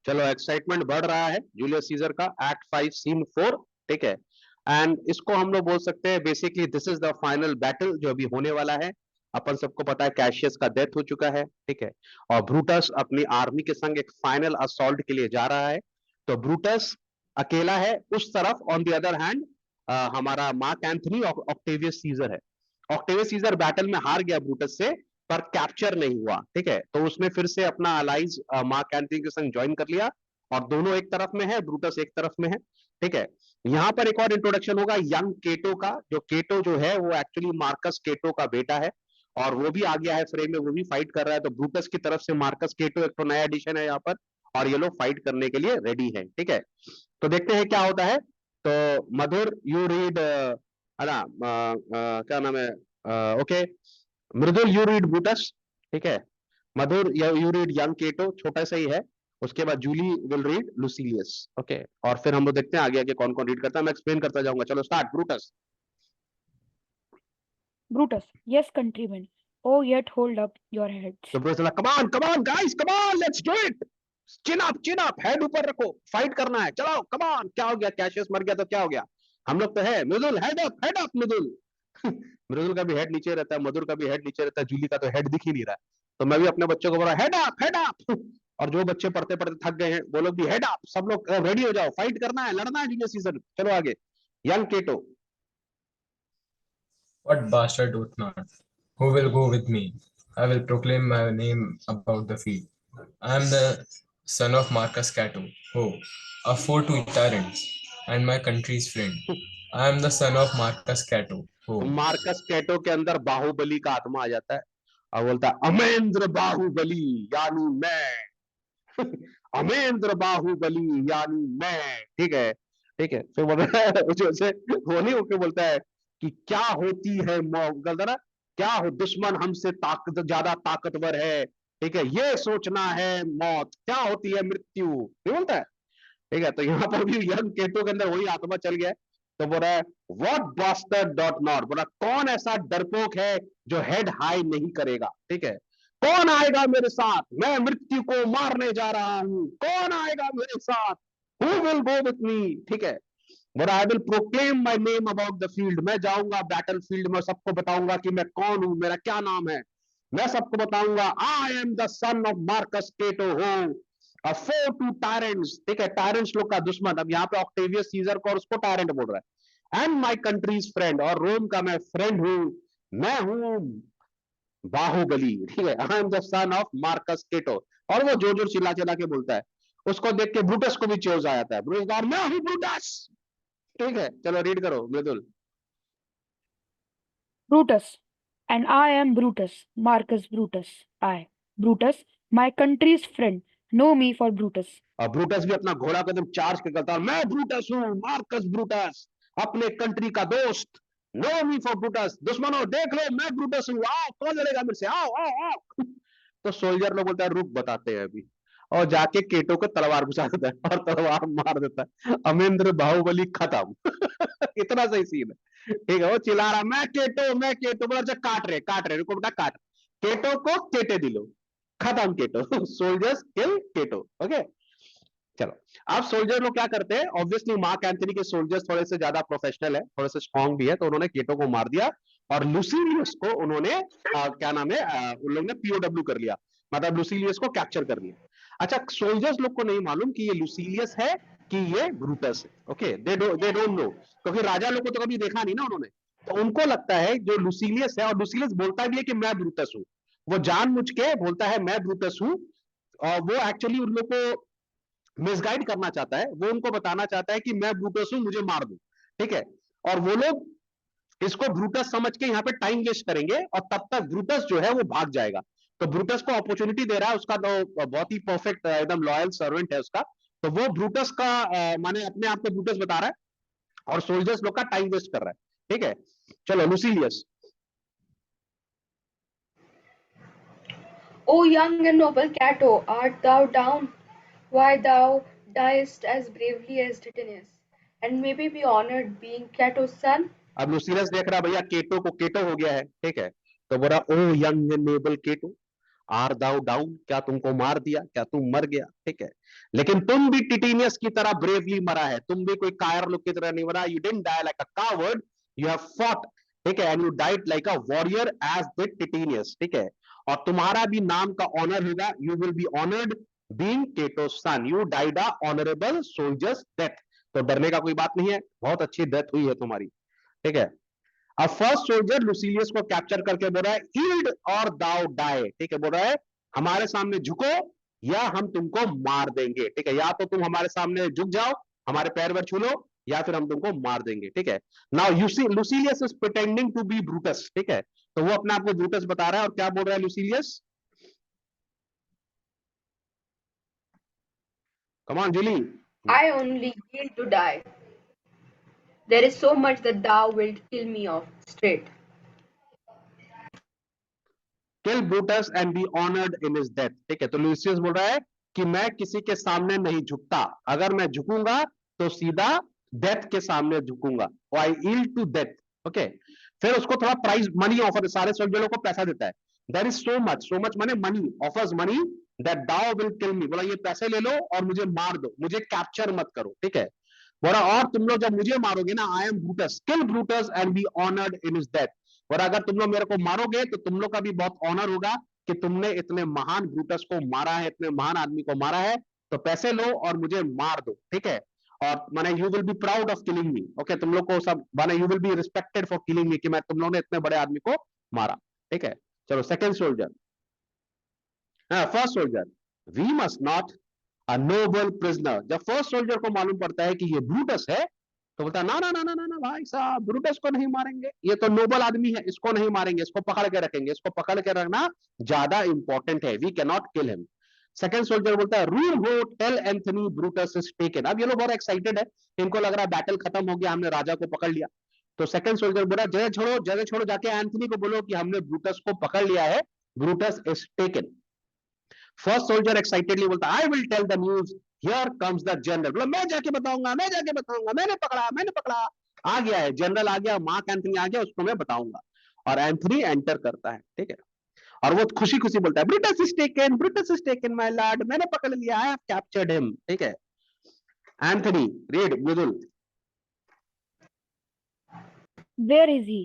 चलो एक्साइटमेंट बढ़ रहा है जूलियस सीजर का, एक्ट 5 सीन 4, ठीक है। एंड इसको हम लोग बोल सकते हैं basically this is the final battle जो अभी होने वाला है। अपन सबको पता है कैशियस का डेथ हो चुका है, ठीक है, और ब्रूटस अपनी आर्मी के संग एक फाइनल असॉल्ट के लिए जा रहा है। तो ब्रूटस अकेला है उस तरफ, ऑन द अदर हैंड हमारा मार्क एंथनी और ऑक्टेवियस सीजर है। ऑक्टेवियस सीजर बैटल में हार गया ब्रूटस से, पर कैप्चर नहीं हुआ, ठीक है। तो उसने फिर से अपना अलाइज मार्क एंथनी के संग ज्वाइन कर लिया, और दोनों एक तरफ में है, ब्रूटस एक तरफ में है, ठीक है। यहां पर एक और इंट्रोडक्शन होगा यंग केटो का। जो केटो जो है वो एक्चुअली मार्कस केटो का बेटा है, और वो भी आ गया है फ्रेम में, वो भी फाइट कर रहा है। तो ब्रूटस की तरफ से मार्कस केटो एक तो नया एडिशन है यहाँ पर, और ये लोग फाइट करने के लिए रेडी है, ठीक है। तो देखते हैं क्या होता है। तो मधुर यू रीड, है ना, क्या नाम है, okay, Mridul you read Brutus, ठीक है। मधुर यू रीड यंग केटो, छोटा सा ही है। उसके बाद जूली विल रीड लुसीलियस, ओके। और फिर हम लोग देखते हैं आगे आगे कौन कौन रीड करता है, मैं एक्सप्लेन करता जाऊंगा। चलो start, Brutus. Brutus, yes, countrymen. Oh, yet hold up your heads. तो Brutus, come on guys, come on, let's do it, chin up, head ऊपर रखो, फाइट करना है, चलो कम ऑन। क्या हो गया, कैशियस मर गया तो क्या हो गया, हम लोग तो है। मृदुल, हेड अप मृदुल। मृदुल का भी हेड नीचे रहता है, मधुर का भी हेड नीचे रहता है, जूली का तो हेड दिख ही नहीं रहा है। तो मैं भी अपने बच्चों को बोल रहा हेड अप, हेड अप। और जो बच्चे पढ़ते पढ़ते थक गए हैं वो लोग भी हेड अप, सब लोग रेडी हो जाओ, फाइट करना है, लड़ना है जूनियर सीजन। चलो आगे, young Cato. What bastard doth not? Who will go with me? I will proclaim my name about the field. I am the son of Marcus Cato, who, a foe to tyrants, and my country's friend. I am the son of Marcus Cato, who, Marcus Cato के अंदर बाहुबली का आत्मा आ जाता है, और बोलता है अमेंद्र बाहुबली यानी मैं। अमेंद्र बाहुबली यानी मैं, ठीक है, ठीक है। फिर बोल रहा है जैसे वो नहीं होके बोलता है कि क्या होती है ना, क्या हो दुश्मन हमसे ज्यादा ताकतवर है, ठीक है, ये सोचना है मौत, क्या होती है मृत्यु, नहीं बोलता है, ठीक है। तो यहाँ पर भी यंग केटो के अंदर वही आत्मा चल गया है। तो बोल रहा है व्हाट बास्टर्ड डॉट नॉट, बोला कौन ऐसा डरपोक है जो हेड हाई नहीं करेगा, ठीक है। कौन आएगा मेरे साथ, मैं मृत्यु को मारने जा रहा हूं, कौन आएगा मेरे साथ, who will go with me, ठीक है। बोला I will proclaim my name about the field, मैं जाऊंगा बैटल फील्ड में, सबको बताऊंगा कि मैं कौन हूं, मेरा क्या नाम है, मैं सबको बताऊंगा I am the son of Marcus Cato हूं, a foe to tyrants, ठीक है, टायरेंट्स लोग का दुश्मन। अब यहाँ पे ऑक्टेवियस सीजर को और उसको टायरेंट बोल रहा है। एंड माई कंट्रीज फ्रेंड, और रोम का मैं फ्रेंड हूं, मैं हूं बाहुबली, ठीक है। I am the son of Marcus Cato. और वो जोर जोर चिल्ला चिल्ला के बोलता है, उसको देख के ब्रूटस को भी चोज आ जाता है, ब्रूटस और मैं हूं ब्रूटस, ठीक है। चलो रीड करो मृदुल। Brutus, and I am Brutus, Marcus Brutus. I, Brutus, my country's friend. Know me for Brutus. और ब्रूटस भी अपना घोड़ा को एकदम चार्ज के करता है, मैं ब्रूटस हूं, मार्कस ब्रूटस, अपने कंट्री का दोस्त, नो मी फॉर ब्रूटस, दुश्मनों देख लो मैं ब्रूटस हूं, आओ कौन लड़ेगा मेरे से, आओ आओ आओ। तो सोल्जर लोग बोलता है रुक बताते हैं अभी, और जाके केटो को तलवार घुसा देता है और तलवार मार देता है, अमेंद्र बाहुबली खत्म। इतना सही सीन है, ठीक है। वो चिल्ला रहा मैं केटो, बोला अच्छा काट रहे रुको बेटा काट, केटो को केटे दिलो, खत्म केटो। सोल्जर्स किल केटो, ओके। चलो, अब सोल्जर लोग क्या करते हैं, ऑब्वियसली मार्क एंथनी के सोल्जर्स थोड़े से ज्यादा प्रोफेशनल है, थोड़े से स्ट्रॉन्ग भी है, तो उन्होंने केटो को मार दिया, और लुसीलियस को उन्होंने क्या नाम है, उन लोगों ने पीओडब्ल्यू कर लिया, मतलब लुसीलियस को कैप्चर कर लिया। अच्छा, सोल्जर्स लोग को नहीं मालूम कि ये लुसीलियस है कि ये ब्रूटस है, ओके, दे डोंट नो, क्योंकि राजा लोग को तो कभी देखा नहीं ना उन्होंने। तो उनको लगता है जो लुसीलियस है, और लुसीलियस बोलता भी है कि मैं ब्रूटस हूं, वो जानबूझ के बोलता है मैं ब्रूटस हूं, और वो एक्चुअली उन लोग को मिसगाइड करना चाहता है, वो उनको बताना चाहता है कि मैं ब्रूटस हूं, मुझे मार दो, ठीक है। और वो लोग इसको ब्रूटस समझ के यहाँ पे टाइम वेस्ट करेंगे, और तब तक ब्रूटस जो है वो भाग जाएगा। तो ब्रूटस को अपॉर्चुनिटी दे रहा है, उसका तो बहुत ही परफेक्ट एकदम लॉयल सर्वेंट है उसका, तो वो ब्रूटस का माने अपने आप को ब्रूटस बता रहा है, और सोल्जर्स लोग का टाइम वेस्ट कर रहा है, ठीक है। चलो लुसीलियस। O young and noble Cato, art thou down? Why thou diest as bravely as Tithonus, and maybe be honored being Cato's son? अब लुसीलियस देख रहा भैया केटो को, केटो हो गया है, ठीक है। तो बोला O young and noble Cato, art thou down, क्या तुमको मार दिया, क्या तुम मर गया, ठीक है। लेकिन तुम भी टिटेनियस की तरह ब्रेवली मरा है, तुम भी कोई कायर लोग की तरह नहीं मरा। You didn't die like a coward, you have fought, ठीक है, and you died like a warrior as did Titinius, ठीक है। और तुम्हारा भी नाम का ऑनर होगा, you will be honoured being Cato's son, you died a honourable soldier's death. तो डरने का कोई बात नहीं है, बहुत अच्छी डेथ हुई है तुम्हारी, ठीक है। अब फर्स्ट सोल्जर लुसीलियस को कैप्चर करके बोल रहा है ईल्ड और दाउ डाई, ठीक है, बोल रहा है हमारे सामने झुको या हम तुमको मार देंगे, ठीक है, या तो तुम हमारे सामने झुक जाओ, हमारे पैर पर छू लो, या फिर हम तुमको मार देंगे, ठीक है। Now Lucilius is pretending to be Brutus, ठीक है, तो वो अपने आप को ब्रूटस बता रहा है। और क्या बोल रहा है Lucilius? Come on Julie. I only yield to die. There is so much that thou wilt kill me of straight. Kill Brutus and be honoured in his death, ठीक है। तो लुसियस बोल रहा है कि मैं किसी के सामने नहीं झुकता, अगर मैं झुकूंगा तो सीधा डेथ के सामने झुकूंगा, आई ईल्ड टू डेथ, ओके। फिर उसको थोड़ा प्राइज मनी ऑफर, सारे सोल्जरों को पैसा देता है। देयर इज सो मच माने money, offers money that thou will kill me, बोला ये पैसे ले लो और मुझे मार दो, मुझे कैप्चर मत करो, ठीक है। बोला और तुम लोग जब मुझे मारोगे ना, I am Brutus, kill Brutus and be honoured in his death, और अगर तुम लोग मेरे को मारोगे तो तुम लोग का भी बहुत ऑनर होगा कि तुमने इतने महान ब्रूटस को मारा है, इतने महान आदमी को मारा है, तो पैसे लो और मुझे मार दो, ठीक है। और माने you will be proud of killing me, okay, तुम लोग को सब माने you will be respected for killing मी, कि मैं तुम लोगों ने इतने बड़े आदमी को मारा, ठीक है। चलो second soldier, first soldier, we must not a noble prisoner. जब फर्स्ट सोल्जर को मालूम पड़ता है कि ये ब्रूटस है, तो बोलता है ना ना ना ना ना ना भाई साहब, ब्रूटस को नहीं मारेंगे, ये तो नोबल आदमी है, इसको नहीं मारेंगे, इसको पकड़ के रखेंगे, इसको पकड़ के रखना ज्यादा इंपॉर्टेंट है, we can not kill him. Second soldier बोलता है run ho tell Antony Brutus is taken. अब ये लोग बहुत एक्साइटेड है, इनको लग रहा है बैटल खत्म हो गया, हमने राजा को पकड़ लिया। तो सेकंड सोल्जर बोला जगह छोड़ो, जाके एंथनी को बोलो कि हमने ब्रूटस को पकड़ लिया है, Brutus is taken. First soldier excitedly बोलता I will tell the news, here comes the general, बोला मैं जाके बताऊंगा, मैं जाके बताऊंगा, मैंने पकड़ा, आ गया है जनरल, आ गया, मार्क एंथनी आ गया, उसको मैं बताऊंगा। और एंथनी एंटर करता है, ठीक है, और वो खुशी खुशी बोलता है Brutus is taken my lord, मैंने पकड़ लिया, आई हैव कैप्चर्ड हिम, ठीक है। Antony read middle, Where is he?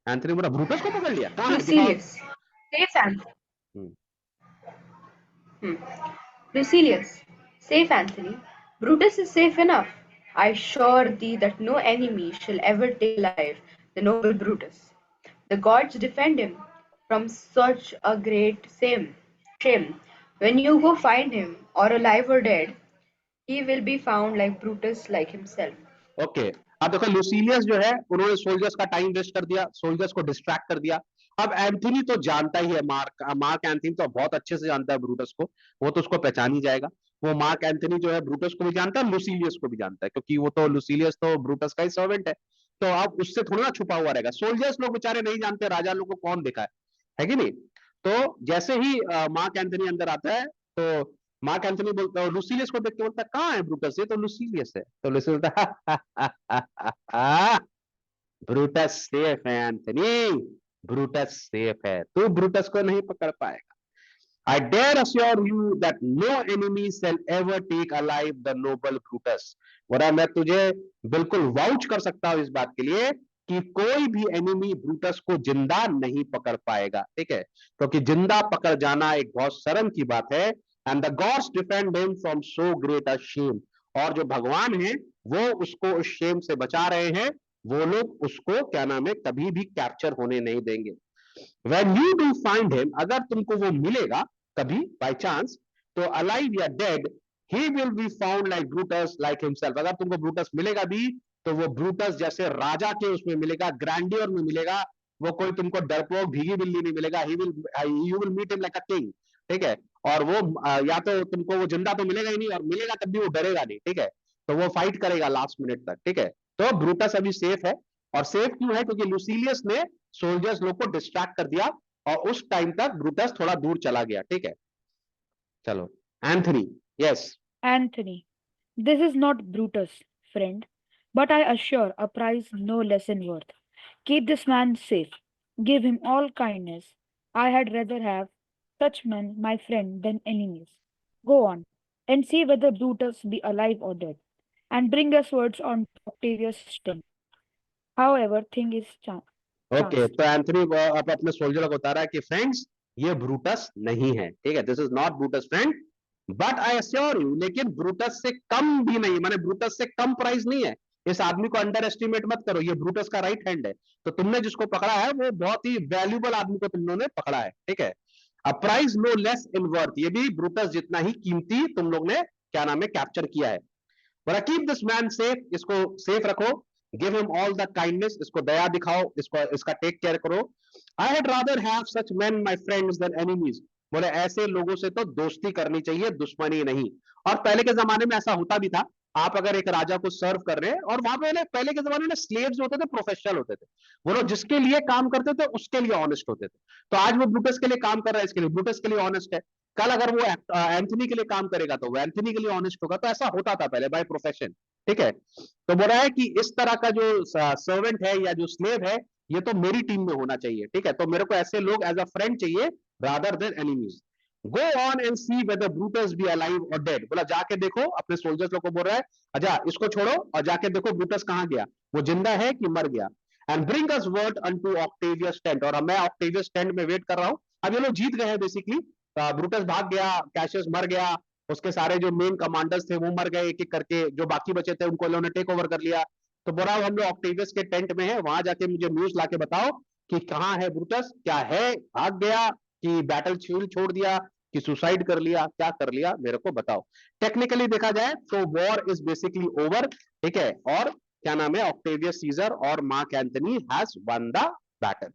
Antony बोला ब्रूटस को पकड़ लिया, कहां है, दिखाओ। Lucilius, safe Anthony. Lucilius, safe Anthony. Brutus is safe enough. I assure thee that no enemy shall ever take alive the noble Brutus. The gods defend him from such a great shame. When you go find him, or alive or dead, he will be found like Brutus, like himself. Okay, अब देखो लुसीलियस जो है, उन्होंने soldiers का time waste कर दिया, soldiers को distract कर दिया। अब एंथनी तो जानता ही है, मार्क एंथनी तो बहुत अच्छे से जानता है ब्रूटस को, वो तो उसको पहचान ही जाएगा। वो मार्क एंथनी जो है ब्रूटस को भी जानता है, लुसीलियस को भी जानता है, क्योंकि वो तो लुसीलियस तो ब्रूटस का ही सर्वेंट है। तो अब उससे थोड़ा ना छुपा हुआ रहेगा, सोल्जर्स लोग बेचारे नहीं जानते राजा लोग को कौन देखा है कि नहीं। तो जैसे ही मार्क एंथनी अंदर आता है, तो मार्क एंथनी बोलता है, लुसीलियस को देख के बोलता है कहाँ है ब्रूटस, ये तो लुसीलियस है। तो लुसीलियस बोलता है ब्रूटस सेफ है एंथनी, ब्रूटस सेफ है, तू ब्रूटस को नहीं पकड़ पाएगा। I dare assure you that no enemy shall ever take alive the noble Brutus. बोला मैं तुझे बिल्कुल वाउच कर सकता हूं इस बात के लिए कि कोई भी एनिमी ब्रूटस को जिंदा नहीं पकड़ पाएगा, ठीक है, क्योंकि जिंदा पकड़ जाना एक बहुत शर्म की बात है। And the gods defend him from so great a shame, और जो भगवान है वो उसको उस शेम से बचा रहे हैं, वो लोग उसको क्या नाम है कभी भी कैप्चर होने नहीं देंगे। When you do find him, अगर तुमको वो मिलेगा कभी बाय चांस, तो alive या dead, he will be found like Brutus, like himself. अगर तुमको ब्रूटस मिलेगा भी, तो वो ब्रूटस जैसे राजा के उसमें मिलेगा, ग्रैंडियर में मिलेगा, वो कोई तुमको डरपोक भीगी बिल्ली नहीं मिलेगा। You will meet him like a king, ठीक है। और वो या तो तुमको वो जिंदा तो मिलेगा ही नहीं, और मिलेगा तब भी वो डरेगा नहीं, ठीक है, तो वो फाइट करेगा लास्ट मिनट तक, ठीक है। तो ब्रूटस अभी सेफ है, और सेफ क्यों है, क्योंकि लुसीलियस ने सोल्जर्स लोग को डिस्ट्रैक्ट कर दिया, और उस टाइम तक ब्रूटस थोड़ा दूर चला गया, ठीक है। चलो Anthony, yes. Anthony, this is not Brutus, friend, but I assure a prize no less in worth. Keep this man safe. Give him all kindness. I had rather have such men my friend than enemies. Go on, and see whether Brutus be alive or dead, and bring us words on Octavius' stand. However, thing is okay, chanced. तो Anthony अब अपने soldier को बता रहा है कि friends ये Brutus नहीं है, ठीक है, this is not Brutus friend, but I assure you, लेकिन ब्रूटस से कम भी नहीं, माने ब्रूटस से कम प्राइस नहीं है। इस आदमी को अंडर एस्टिमेट मत करो, ये ब्रूटस का राइट हैंड है। तो तुमने जिसको पकड़ा है वो बहुत ही वैल्यूबल आदमी को तुम लोगों ने पकड़ा है, ठीक है। A prize no less in worth, ये भी ब्रूटस जितना ही कीमती तुम लोग ने क्या नाम है कैप्चर किया है। But keep this man safe, इसको सेफ रखो, give him all the kindness, इसको दया दिखाओ, इसका टेक केयर करो। I had rather have such men my friends than enemies, बोले ऐसे लोगों से तो दोस्ती करनी चाहिए, दुश्मनी नहीं। और पहले के जमाने में ऐसा होता भी था, आप अगर एक राजा को सर्व कर रहे हैं, और वहां पे पहले के जमाने में स्लेव्स होते थे, प्रोफेशनल होते थे, वो लोग जिसके लिए काम करते थे उसके लिए ऑनेस्ट होते थे। तो आज वो ब्रूटस के लिए काम कर रहा है, इसके लिए ब्रूटस के लिए ऑनेस्ट है। कल अगर वो एंथनी के लिए काम करेगा तो वो एंथनी के लिए ऑनेस्ट होगा। तो ऐसा होता था पहले बाय प्रोफेशन, ठीक है। तो बोल रहा है कि इस तरह का जो सर्वेंट है या जो स्लेव है, ये तो मेरी टीम में होना चाहिए, ठीक है। तो मेरे को ऐसे लोग एज अ फ्रेंड चाहिए rather than enemies. Go on and see whether Brutus be alive और डेड, बोला जाके देखो, अपने सोल्जर्स लोग को बोल रहा है, अच्छा इसको छोड़ो और जाके देखो ब्रूटस कहां गया, वो जिंदा है कि मर गया। And bring us word unto Octavius tent, और मैं ऑक्टेवियस टेंट में वेट कर रहा हूं। अब ये लोग जीत गए हैं बेसिकली, ब्रूटस भाग गया, कैशियस मर गया, उसके सारे जो मेन कमांडर्स थे वो मर गए एक एक करके, जो बाकी बचे थे उनको उन्होंने टेक ओवर कर लिया। तो बोला हम लोग ऑक्टेवियस के टेंट में है, वहां जाके मुझे न्यूज लाके बताओ कि कहाँ है ब्रूटस, क्या है, भाग गया कि बैटल फील्ड छोड़ दिया कि सुसाइड कर लिया, क्या कर लिया, मेरे को बताओ। टेक्निकली देखा जाए तो वॉर इज बेसिकली ओवर, ठीक है, और क्या नाम है ऑक्टेवियस सीजर और Mark Antony has won the battle.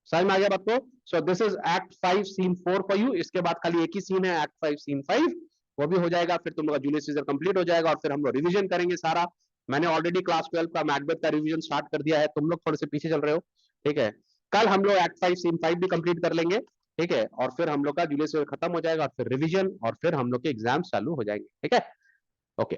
समझ में आ गया बात को। So this is act 5 scene 4 for you. इसके बाद खाली एक ही सीन है, एक्ट 5 सीन 5, वो भी हो जाएगा, फिर तुम लोग का जूलियस सीजर कंप्लीट हो जाएगा और फिर हम लोग रिवीजन करेंगे सारा। मैंने ऑलरेडी क्लास 12 का मैकबेथ का रिवीजन स्टार्ट कर दिया है, तुम लोग थोड़े से पीछे चल रहे हो, ठीक है। कल हम लोग एक्ट 5 सीन 5 भी कंप्लीट कर लेंगे, ठीक है, और फिर हम लोग का जूलियस सीजर खत्म हो जाएगा और फिर रिवीजन और फिर हम लोग के एग्जाम चालू हो जाएंगे, ठीक है। ओके।